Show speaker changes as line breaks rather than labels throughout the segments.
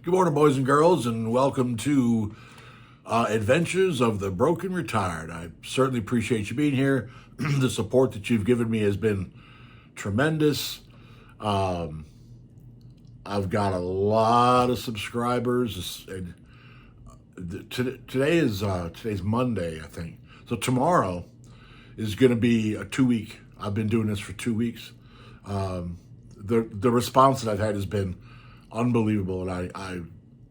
Good morning, boys and girls, and welcome to Adventures of the Broken Retired. I certainly appreciate you being here. The support that you've given me has been tremendous. I've got a lot of subscribers, and today's Monday, I think. So tomorrow is going to be a 2 week. I've been doing this for 2 weeks. The response that I've had has been unbelievable, and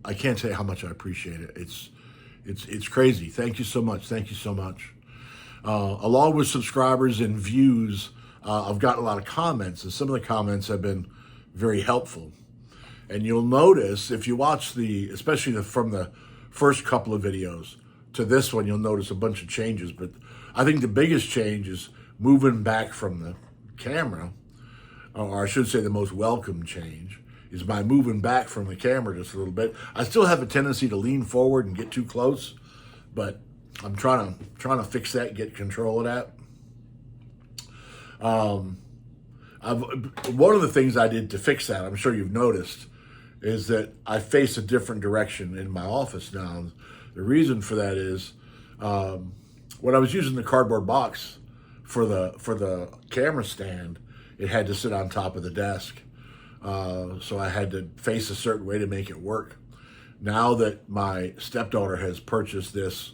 I can't say how much I appreciate it. It's crazy. Thank you so much. Thank you so much. Along with subscribers and views, I've gotten a lot of comments, and some of the comments have been very helpful. And you'll notice if you watch especially from the first couple of videos to this one, you'll notice a bunch of changes. But I think the biggest change is moving back from the camera, or I should say the most welcome change is by moving back from the camera just a little bit. I still have a tendency to lean forward and get too close, but I'm trying to fix that, get control of that. One of the things I did to fix that, I'm sure you've noticed, is that I face a different direction in my office now. The reason for that is when I was using the cardboard box for the camera stand, it had to sit on top of the desk. So I had to face a certain way to make it work. Now that my stepdaughter has purchased this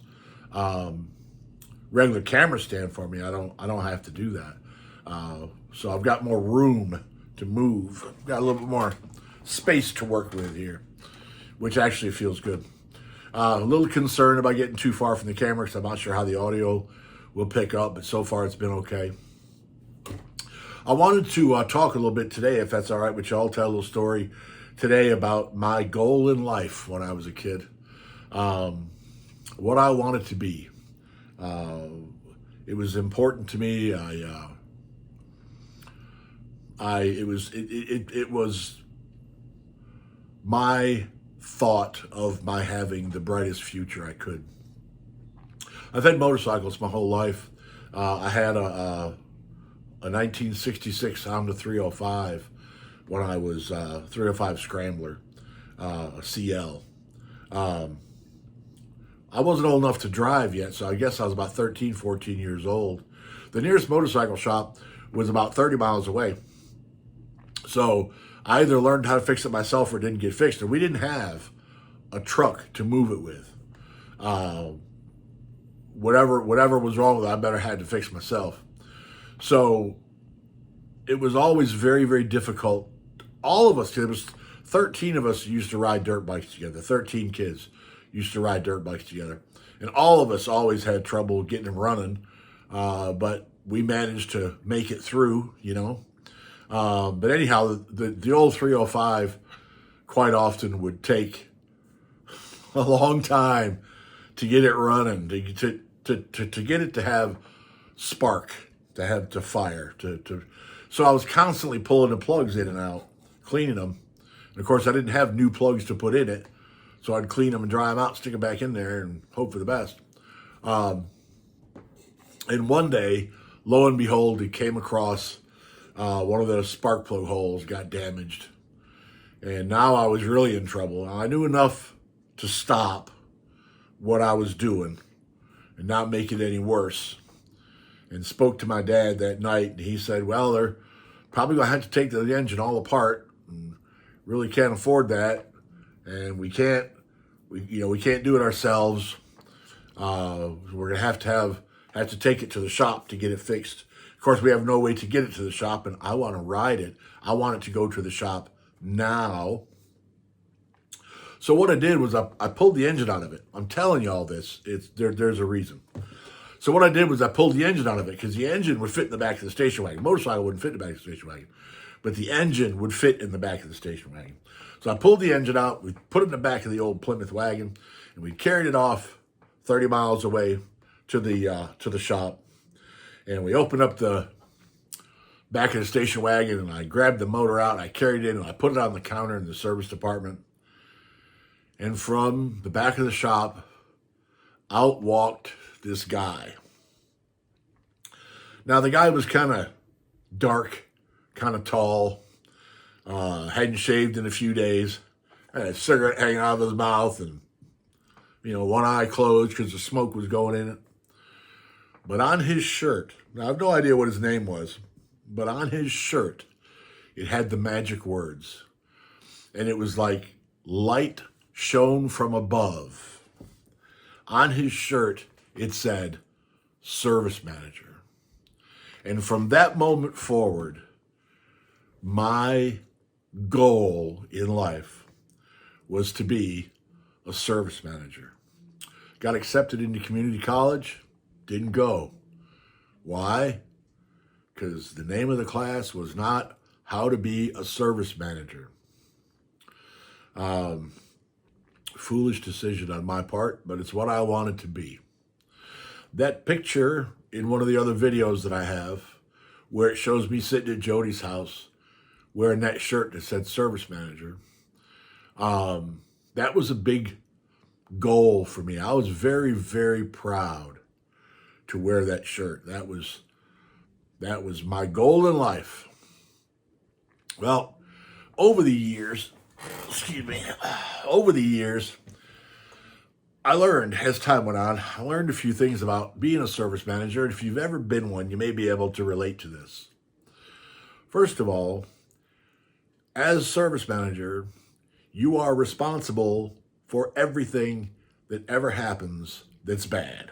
regular camera stand for me, I don't have to do that. So I've got more room to move. I've got a little bit more space to work with here, which actually feels good. A little concerned about getting too far from the camera because I'm not sure how the audio will pick up, but so far it's been okay. I wanted to talk a little bit today, if that's all right with you. I'll tell a little story today about my goal in life when I was a kid, what I wanted to be. It was important to me. It was my thought of my having the brightest future I could. I've had motorcycles my whole life. I had a 1966 Honda 305 when I was 305 Scrambler, a CL. I wasn't old enough to drive yet, so I guess I was about 13, 14 years old. The nearest motorcycle shop was about 30 miles away. So I either learned how to fix it myself or didn't get fixed. And we didn't have a truck to move it with. Whatever was wrong with it, I better had to fix myself. So it was always very, very difficult. All of us, there was 13 of us used to ride dirt bikes together. 13 kids used to ride dirt bikes together. And all of us always had trouble getting them running. But we managed to make it through, you know. But anyhow, the old 305 quite often would take a long time to get it running, to get it to have spark, to fire. So I was constantly pulling the plugs in and out, cleaning them. And of course, I didn't have new plugs to put in it, so I'd clean them and dry them out, stick them back in there, and hope for the best. And one day, lo and behold, it came across one of those spark plug holes got damaged. And now I was really in trouble. Now, I knew enough to stop what I was doing and not make it any worse. And spoke to my dad that night, and he said, well, they're probably going to have to take the engine all apart, and really can't afford that, and we can't do it ourselves. We're going to have to take it to the shop to get it fixed. Of course, we have no way to get it to the shop, and I want to ride it. I want it to go to the shop now. So what I did was I pulled the engine out of it. I'm telling you all this. There's a reason. So what I did was I pulled the engine out of it because the engine would fit in the back of the station wagon. Motorcycle wouldn't fit in the back of the station wagon, but the engine would fit in the back of the station wagon. So I pulled the engine out, we put it in the back of the old Plymouth wagon, and we carried it off 30 miles away to the shop. And we opened up the back of the station wagon, and I grabbed the motor out, and I carried it in, and I put it on the counter in the service department. And from the back of the shop, out walked this guy. Now, the guy was kind of dark, kind of tall, hadn't shaved in a few days. had a cigarette hanging out of his mouth and, one eye closed because the smoke was going in it. But on his shirt, now I have no idea what his name was, but on his shirt, it had the magic words. And it was like light shone from above. On his shirt, it said, service manager. And from that moment forward, my goal in life was to be a service manager. Got accepted into community college, didn't go. Why? Because the name of the class was not how to be a service manager. Foolish decision on my part, but it's what I wanted to be. That picture in one of the other videos that I have, where it shows me sitting at Jody's house wearing that shirt that said service manager, that was a big goal for me. I was very, very proud to wear that shirt. That was my goal in life. Well, over the years, I learned, as time went on, I learned a few things about being a service manager. And if you've ever been one, you may be able to relate to this. First of all, as a service manager, you are responsible for everything that ever happens that's bad.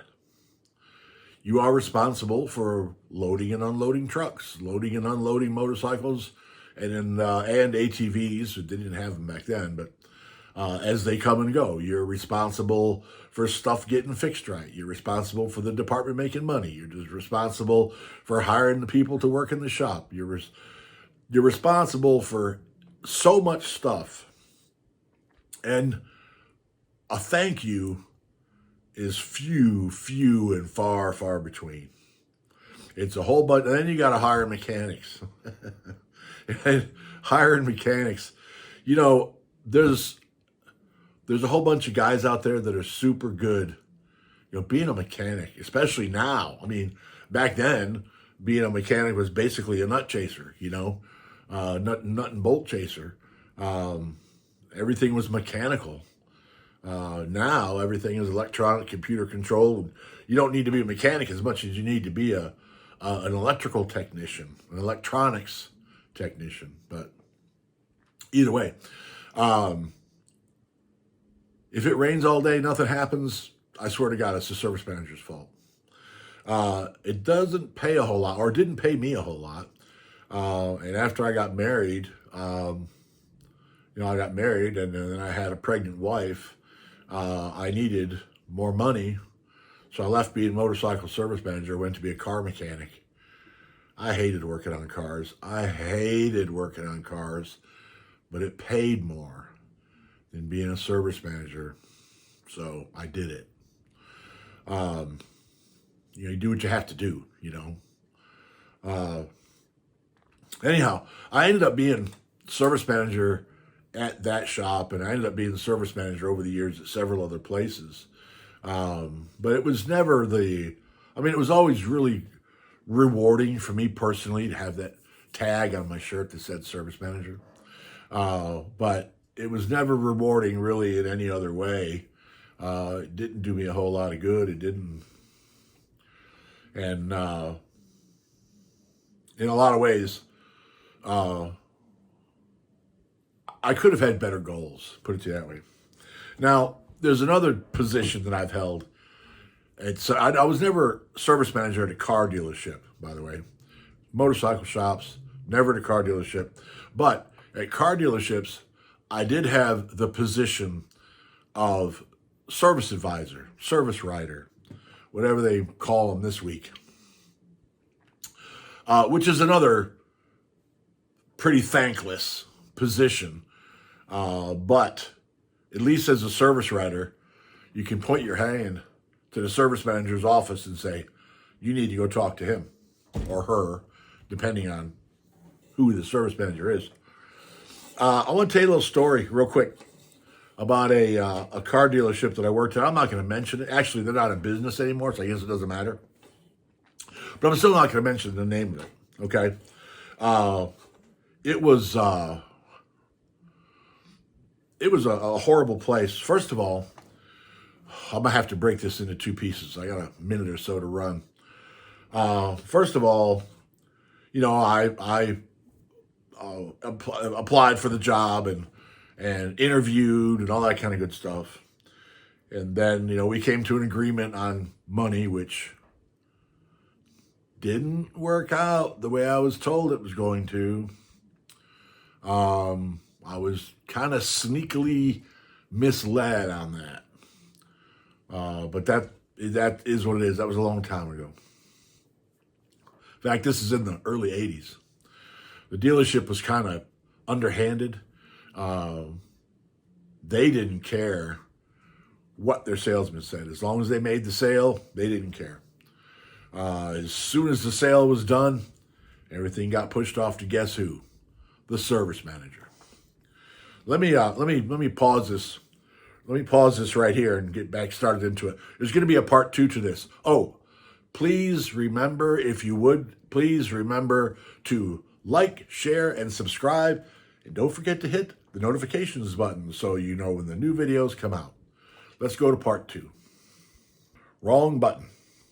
You are responsible for loading and unloading trucks, loading and unloading motorcycles, and ATVs. They didn't have them back then, but as they come and go, you're responsible for stuff getting fixed right. You're responsible for the department making money. You're just responsible for hiring the people to work in the shop. You're responsible for so much stuff. And a thank you is few and far, far between. It's a whole bunch. And then you got to hire mechanics. And hiring mechanics, there's a whole bunch of guys out there that are super good, being a mechanic, especially now. I mean, back then, being a mechanic was basically a nut chaser, nut and bolt chaser. Everything was mechanical. Now everything is electronic, computer controlled. You don't need to be a mechanic as much as you need to be an electrical technician, an electronics technician. But either way, if it rains all day, nothing happens, I swear to God, it's the service manager's fault. It doesn't pay a whole lot, or it didn't pay me a whole lot. And after I got married, I got married and then I had a pregnant wife. I needed more money. So I left being motorcycle service manager, went to be a car mechanic. I hated working on cars. But it paid more than being a service manager. So I did it. You do what you have to do, Anyhow, I ended up being service manager at that shop, and I ended up being the service manager over the years at several other places. But it was never it was always really rewarding for me personally to have that tag on my shirt that said service manager. But it was never rewarding really in any other way. It didn't do me a whole lot of good. It didn't. And in a lot of ways, I could have had better goals, put it to you that way. Now, there's another position that I've held. I was never service manager at a car dealership, by the way. Motorcycle shops, never at a car dealership. But at car dealerships, I did have the position of service advisor, service writer, whatever they call them this week, which is another pretty thankless position. But at least as a service writer, you can point your hand to the service manager's office and say, you need to go talk to him or her, depending on who the service manager is. I want to tell you a little story real quick about a car dealership that I worked at. I'm not going to mention it. Actually, they're not in business anymore, so I guess it doesn't matter. But I'm still not going to mention the name of it, okay? It was it was a horrible place. First of all, I'm gonna have to break this into two pieces. I got a minute or so to run. First of all, I applied for the job and interviewed and all that kind of good stuff. And then, we came to an agreement on money, which didn't work out the way I was told it was going to. I was kind of sneakily misled on that. But that is what it is. That was a long time ago. In fact, this is in the early 80s. The dealership was kind of underhanded. They didn't care what their salesman said. As long as they made the sale, they didn't care. As soon as the sale was done, everything got pushed off to guess who? The service manager. Let me pause this. Let me pause this right here and get back started into it. There's going to be a part 2 to this. Oh, please remember, if you would, please remember to like, share, and subscribe. And don't forget to hit the notifications button so you know when the new videos come out. Let's go to part 2. Wrong button.